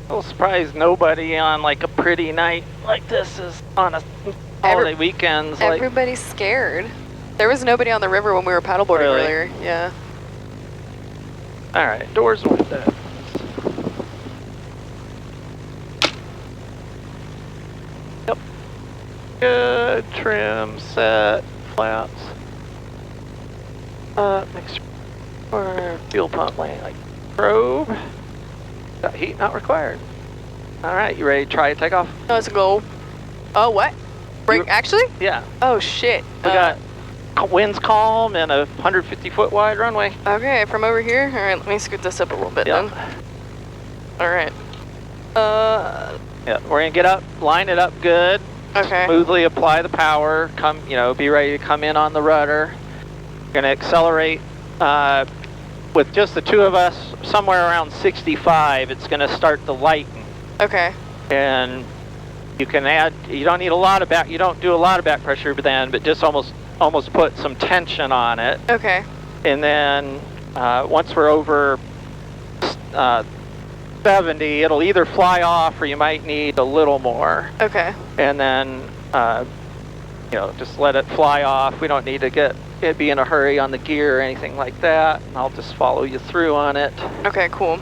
A little surprised nobody on like a pretty night like this is on a holiday weekends. Everybody's scared. There was nobody on the river when we were paddleboarding earlier. Yeah. All right, doors and windows. Yep. Good. Trim, set, flaps. Make sure fuel pump lane like probe. Got heat not required. All right, you ready to try a takeoff? Let's go. Oh, what? Break, actually? Yeah. Oh, shit. We got winds calm and a 150-foot wide runway. Okay, from over here? All right, let me scoot this up a little bit then. All right. Yeah, we're gonna get up, line it up good. Okay. Smoothly apply the power. Come, be ready to come in on the rudder. We're gonna accelerate with just the two of us, somewhere around 65. It's gonna start to lighten. Okay. And you can add. You don't need a lot of back. You don't do a lot of back pressure then, but just almost put some tension on it. Okay. And then once we're over 70, it'll either fly off or you might need a little more. Okay. And then just let it fly off. We don't need to be in a hurry on the gear or anything like that. I'll just follow you through on it. Okay, cool.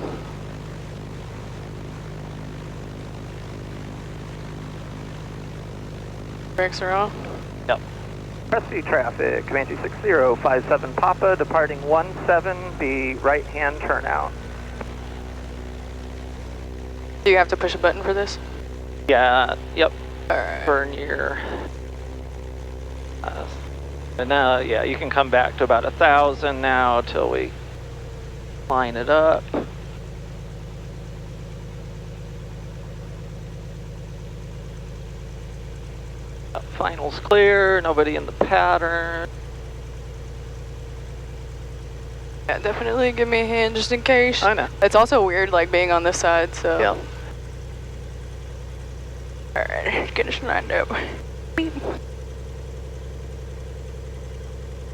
Brakes are off. Yep. Crestview traffic, Comanche 6057 Papa, departing 17, be right-hand turnout. Do you have to push a button for this? Yeah, yep. All right. Burn your... and now, yeah, you can come back to about 1,000 now till we line it up. Finals clear, nobody in the pattern. Yeah, definitely give me a hand just in case. I know. It's also weird like being on this side, so. Yeah. Alright, get us lined up.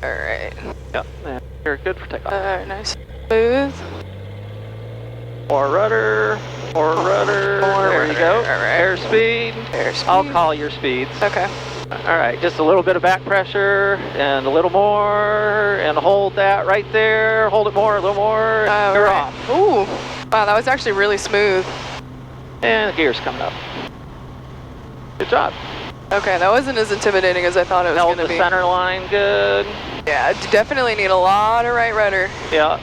Alright. Yep, you're good for takeoff. Alright, nice. Smooth. More rudder, more rudder. There you go. Alright. Airspeed. Airspeed. I'll call your speeds. Okay. Alright, just a little bit of back pressure and a little more, and hold that right there. Hold it more, a little more. And you're off. Ooh. Wow, that was actually really smooth. And the gear's coming up. Good job. Okay, that wasn't as intimidating as I thought it was going to be. Held the center line good. Yeah, I definitely need a lot of right rudder. Yeah.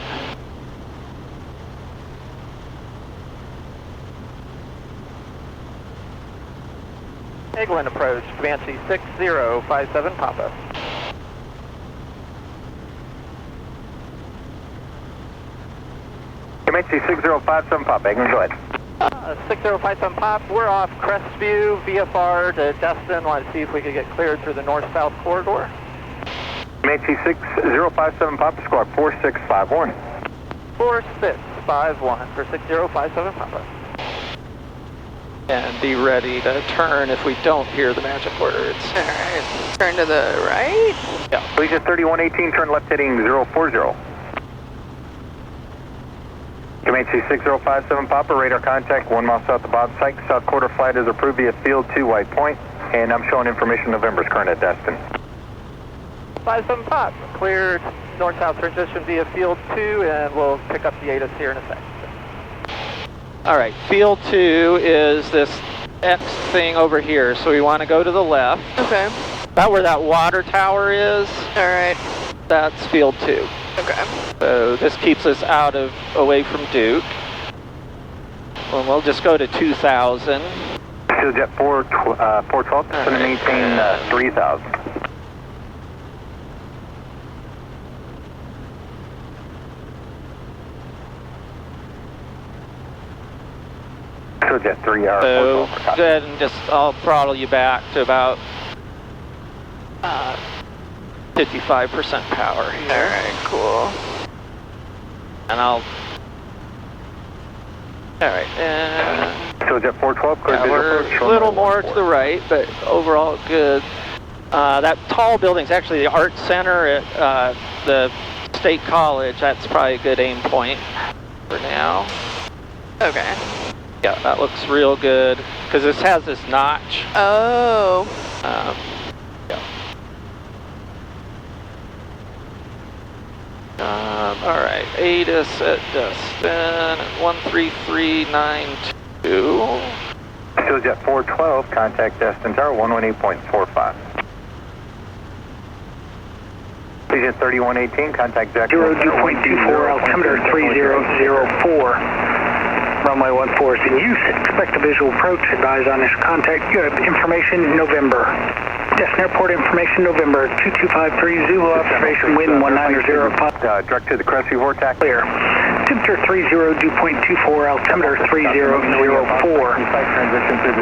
Eglin approach, Comanche 6057 Papa. Comanche 6057 Papa, Eglin, go ahead. 6057 Pop, we're off Crestview VFR to Destin. Want to see if we could get cleared through the north-south corridor. Comanche 6057 Papa, squawk 4651. 4651 for 6057 Papa. And be ready to turn if we don't hear the magic words. Alright, turn to the right? Yeah. Legion 3118, turn left heading 040. Comanche 6057 Papa, radar contact 1 mile south of Bob Sikes. South quarter flight is approved via field 2 white point, and I'm showing information November's current at Destin. 57 Pop, cleared north-south transition via field 2, and we'll pick up the ATIS here in a second. All right, field 2 is this X thing over here, so we want to go to the left. Okay. About where that water tower is. All right. That's field 2. Okay. So this keeps us away from Duke. Well, we'll just go to 2,000. Field jet 412, going to maintain 3,000. Field jet 3R. So go ahead and I'll throttle you back to about 55% power here. All right, cool. And all right, and Field jet 412, clear visual we're approach. a little more to the right, but overall good. That tall building's actually the art center at the State College. That's probably a good aim point for now. Okay. Yeah, that looks real good, because this has this notch. Oh. Yeah. All right, ATIS at Destin, 13392. Jet 412, contact Destin Tower, 118.45. Agent 3118, contact Jack 02.24, altimeter 3004. Runway 14 is in use. Expect a visual approach. Advise on this contact. You have information November. Destin Airport information November 2253 Zulu observation wind 1905. Direct to the Crestview vortex. Clear. Temperature 30.24, altimeter 3004.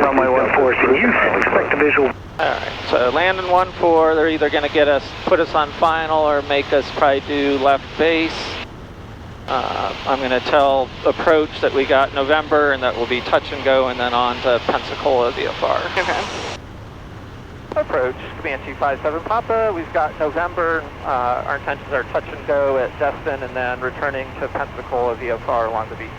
Runway 14 is in use. Expect a visual. Alright, so landing 1-4, they're either going to put us on final or make us probably do left base. I'm going to tell approach that we got November and that will be touch and go and then on to Pensacola VFR. Okay. Approach, Comanche 57 Papa, we've got November, our intentions are touch and go at Destin and then returning to Pensacola VFR along the beach.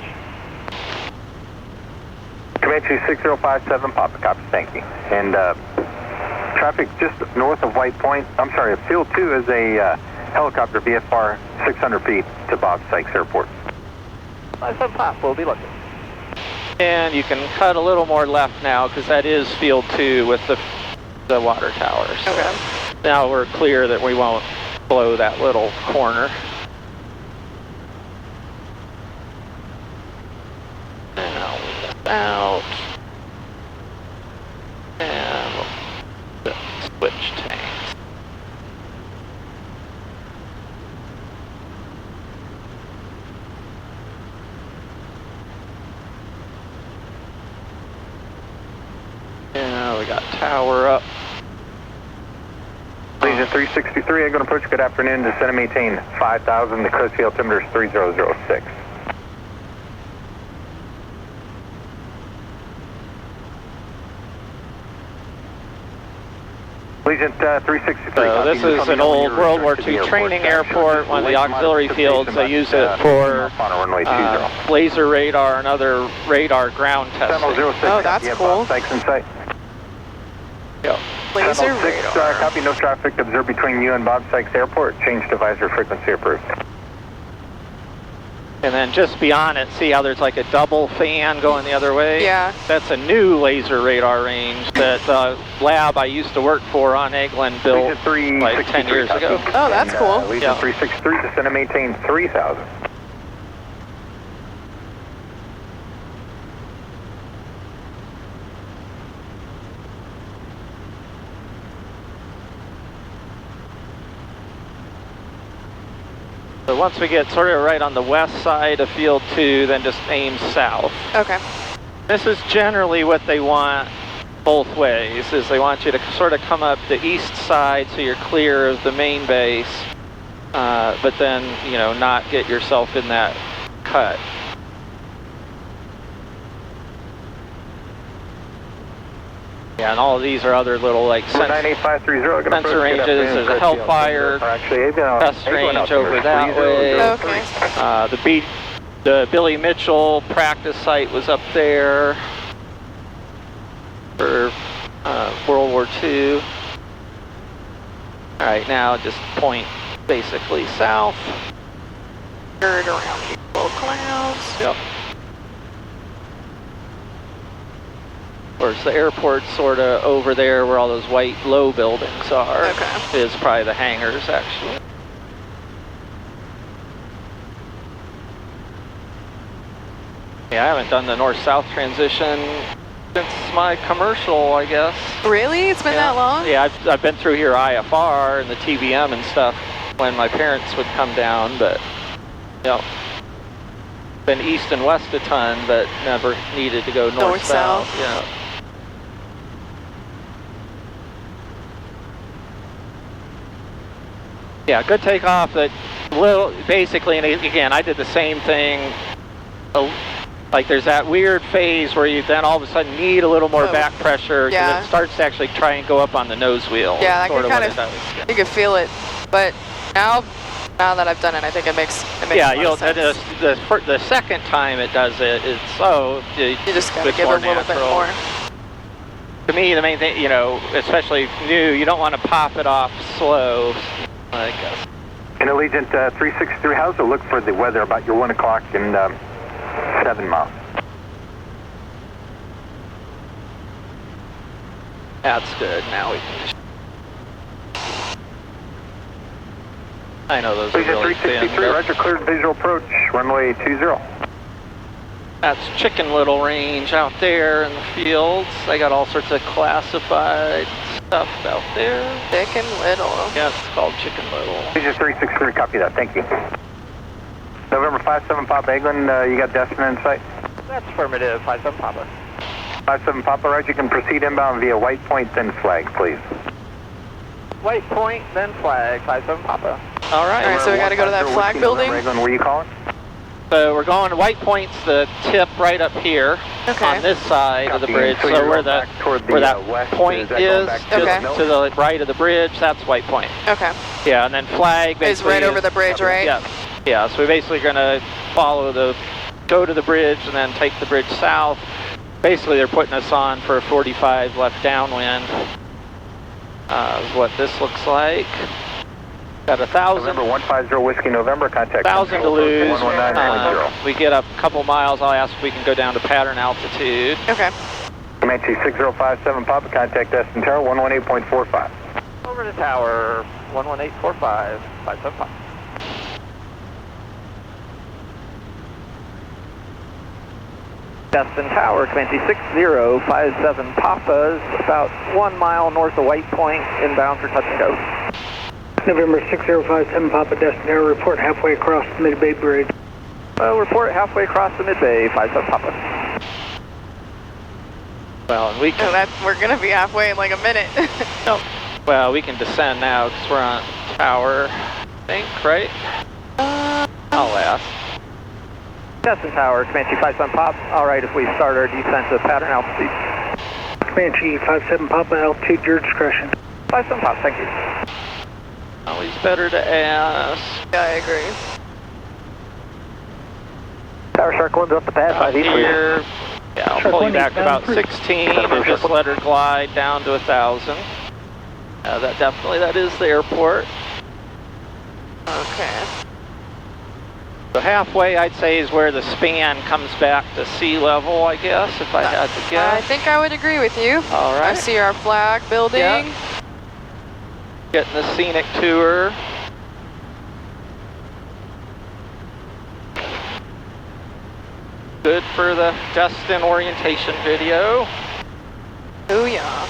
Comanche 6057 Papa, copy, thank you. And traffic just north of White Point, I'm sorry, Field 2 is a helicopter VFR 600 feet to Bob Sikes Airport. 57 Papa, we'll be looking. And you can cut a little more left now because that is Field 2 with the water towers. So okay. now we're clear that we won't blow that little corner. Now we out. And we'll switch tanks. Yeah, we got tower up. Agent 363, I'm going to approach. Good afternoon. Descend and maintain 5,000. The Crestview altimeter is 3006. Agent 363. So this is an old World War II training airport, one of the auxiliary fields. They use it for laser radar and other radar ground testing. Oh, that's cool. Yep. Laser radar. Copy, no traffic observed between you and Bob Sikes Airport. Change to visor frequency approved. And then just beyond it, see how there's like a double fan going the other way? Yeah. That's a new laser radar range that the lab I used to work for on Eglin built like 10 years ago. Oh, that's cool. Legion 363, descend and maintain 3,000. So once we get sort of right on the west side of Field 2, then just aim south. Okay. This is generally what they want both ways, is they want you to sort of come up the east side so you're clear of the main base, but then, you know, not get yourself in that cut. Yeah, and all of these are other little like sensor ranges. There's a Hellfire test range over that way. Okay. The Billy Mitchell practice site was up there for World War II. All right, now just point basically south. Turn around these low clouds. Yep. Of course, the airport's sort of over there where all those white low buildings are. Okay. Is probably the hangars, actually. Yeah, I haven't done the north-south transition since my commercial, I guess. Really? It's been that long? Yeah, I've been through here IFR and the TBM and stuff when my parents would come down, but, you know, been east and west a ton, but never needed to go north-south. Yeah. Yeah, good takeoff. That little, basically, and again, I did the same thing. Like there's that weird phase where you then all of a sudden need a little more back pressure because it starts to actually try and go up on the nose wheel. Yeah, I can kind of, you can feel it. But now Now that I've done it, I think it makes yeah, a lot you'll of sense. the second time it does it, it's so You just gotta it's give it more a little bit natural. more. To me, the main thing, you know, especially new, you don't want to pop it off slow, I guess. In Allegiant 363, how's it look for the weather about your 1 o'clock and 7 miles? That's good. Now we can. I know those are Allegiant really 363, thin. roger, cleared visual approach, runway 20. That's Chicken Little range out there in the fields. They got all sorts of classified stuff out there. Thick and little. Yeah, it's called Chicken Little. Allegiant 363, copy that, thank you. November 57 Papa Eglin, you got Destin in sight? That's affirmative, 57 Papa. 57 Papa, right, you can proceed inbound via White Point, then flag, please. White Point, then flag, 57 Papa. All right. All right, so we got to go to that flag building. Eglin, where you calling? So we're going to White Point's the tip right up here on this side of the bridge. So where that point is, just to the right of the bridge, that's White Point. Okay. Yeah, and then flag is right over the bridge, right? Yeah. Yeah, so we're basically going to go to the bridge and then take the bridge south. Basically, they're putting us on for a 45 left downwind. Is what this looks like. Got 1,000. November 150 Whiskey November, contact 1,000 to lose. 119.0. We get up a couple miles, I'll ask if we can go down to pattern altitude. Okay. Comanche 6057 Papa, contact Destin Tower 118.45. Over to tower 11845, 57 Papa. Destin Tower, Comanche 6057 Papa is about 1 mile north of White Point, inbound for touch and go. November 6057 Papa, Destin Air, report halfway across the Mid-Bay Bridge. Report halfway across the Mid-Bay, 57 Papa. Well, and we can... we're going to be halfway in like a minute. No. Well, we can descend now because we're on tower, I think, right? I'll ask. Destin Tower, Comanche 57 Pop. All right, if we start our descent to pattern altitude. Comanche 57 Papa, altitude, your discretion. 57 Pop, thank you. Always better to ask. Yeah, I agree. Tower Shark 1's up the pass, 5 east for you. Here, yeah, I'll pull you back about 16 and just let her glide down to 1,000. That is the airport. Okay. So halfway, I'd say, is where the span comes back to sea level, I guess, if I had to guess. I think I would agree with you. All right. I see our flag building. Yeah. Getting the scenic tour. Good for the Destin orientation video. Oh yeah.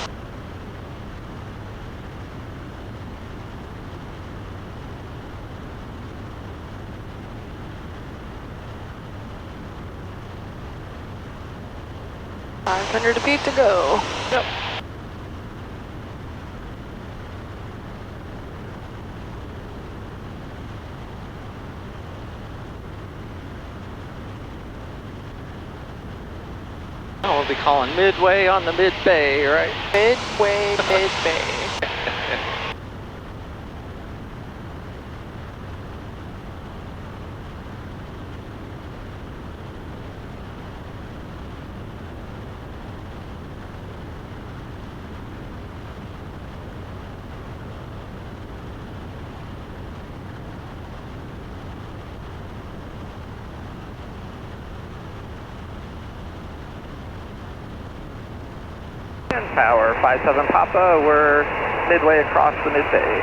$500 feet to go. Yep. Oh, we'll be calling midway on the Mid-Bay, right? Midway, Mid-Bay. Tower 57 Papa, we're midway across the Mid-Bay.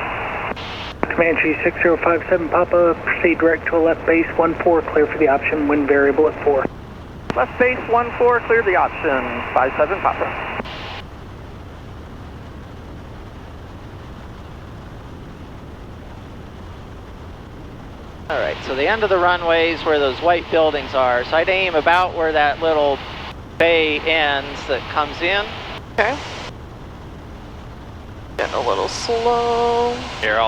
Comanche 6057 Papa, proceed direct to a left base 14, clear for the option, wind variable at 4. Left base 14, clear the option, 57 Papa. All right, so the end of the runway is where those white buildings are. So I'd aim about where that little bay ends that comes in. Okay. Getting a little slow. Here,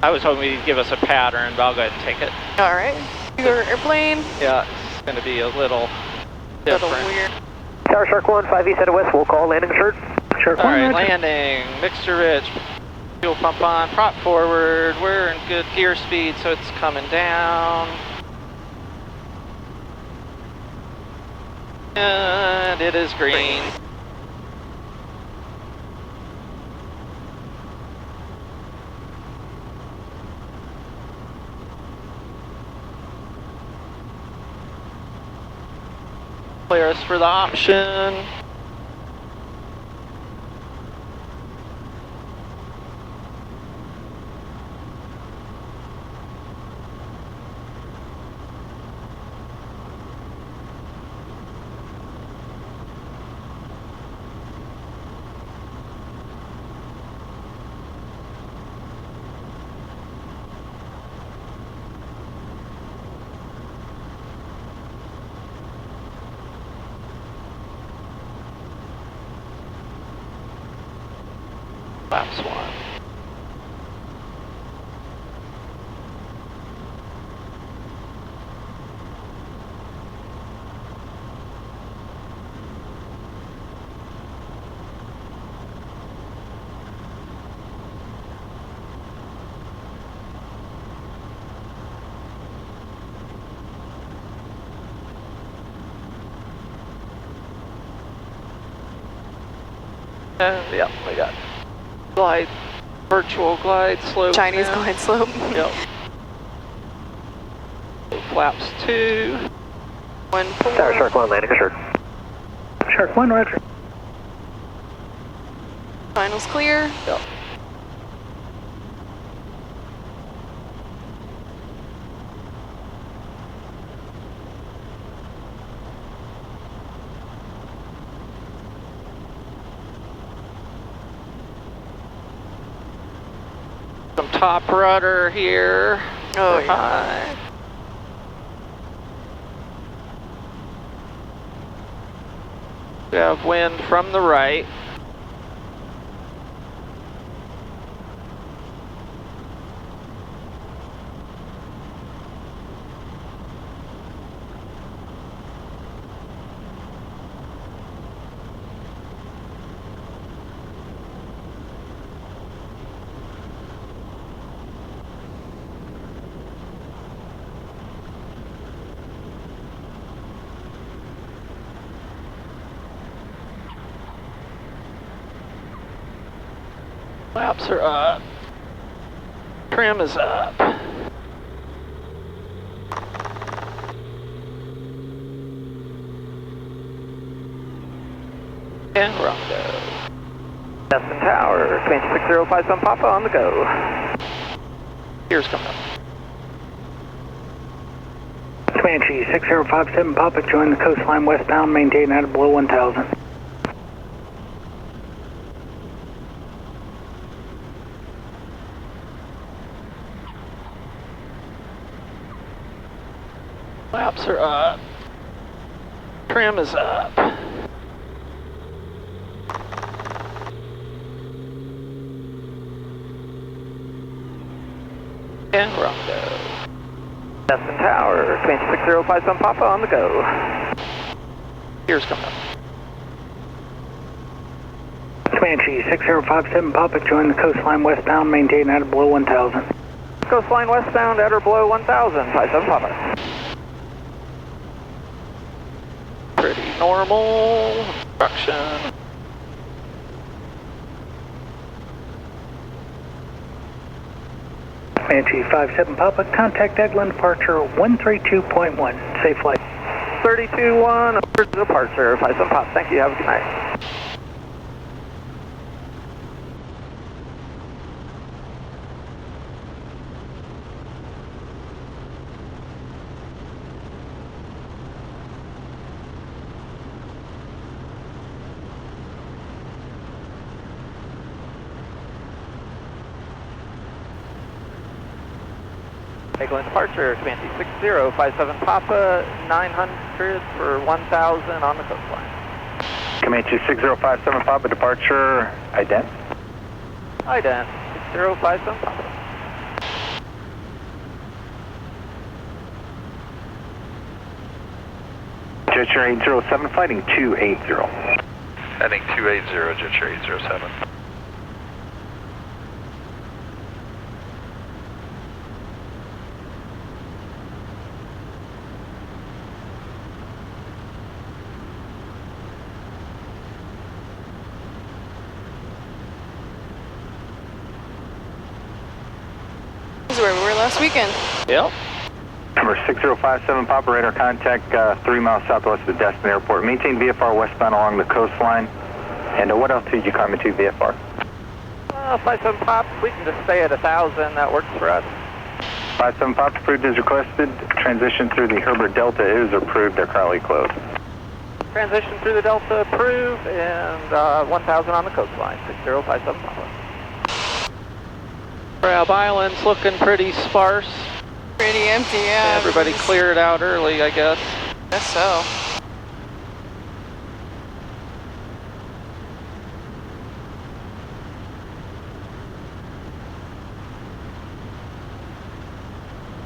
I was hoping you'd give us a pattern, but I'll go ahead and take it. All right. Your airplane. Yeah, it's going to be a little different. Weird. Tower Shark 1, 5 east headed west, we'll call landing short. Shark All 1, right, roger. landing, Mixture Ridge. Fuel pump on, prop forward, we're in good gear speed, so it's coming down. And it is green. Clear us for the option. Flaps 1. And yeah, we got glide, virtual glide slope. Chinese now. glide slope. Yep. Flaps 2. 1-4. Tower Shark 1 landing assured. Shark 1, roger. Finals clear. Yep. Some top rudder here. Oh, yeah. High. We have wind from the right. Flaps are up. Trim is up. And we're on go. Destin Tower, Comanche 6057 Papa on the go. Here's coming up. Comanche 6057 Papa, join the coastline westbound, maintain out of below 1000. Flaps are up. Trim is up. And we're on go. Destin Tower, Comanche 6057 Papa on the go. Here's coming up. Comanche 6057 Papa, join the coastline westbound, maintain out of below 1000. Coastline westbound at or below 1000, 57 Papa. Pretty normal instruction. Comanche 57 Papa, contact Eglin departure 132.1. Safe flight. 32-1, over to departure, 57 Papa. Thank you, have a good night. Eglin departure, Comanche 6057 Papa, 900 for 1000 on the coastline. Comanche 6057 Papa, departure, ident. Ident, 6057 Papa. Jetcher 807, fighting 280. Heading 280, Jetcher 807. where we were last weekend. Yep. Number 6057 Papa, radar contact 3 miles southwest of Destin Airport. Maintain VFR westbound along the coastline. And what altitude you climbing to VFR? 57 Pop, we can just stay at 1,000, that works for us. 57 Pop, approved as requested. Transition through the Herbert Delta is approved, they're currently closed. Transition through the Delta approved, and 1,000 on the coastline, 6057 Papa. Crab Island's looking pretty sparse. Pretty empty, yeah. Everybody cleared out early, I guess. Guess so.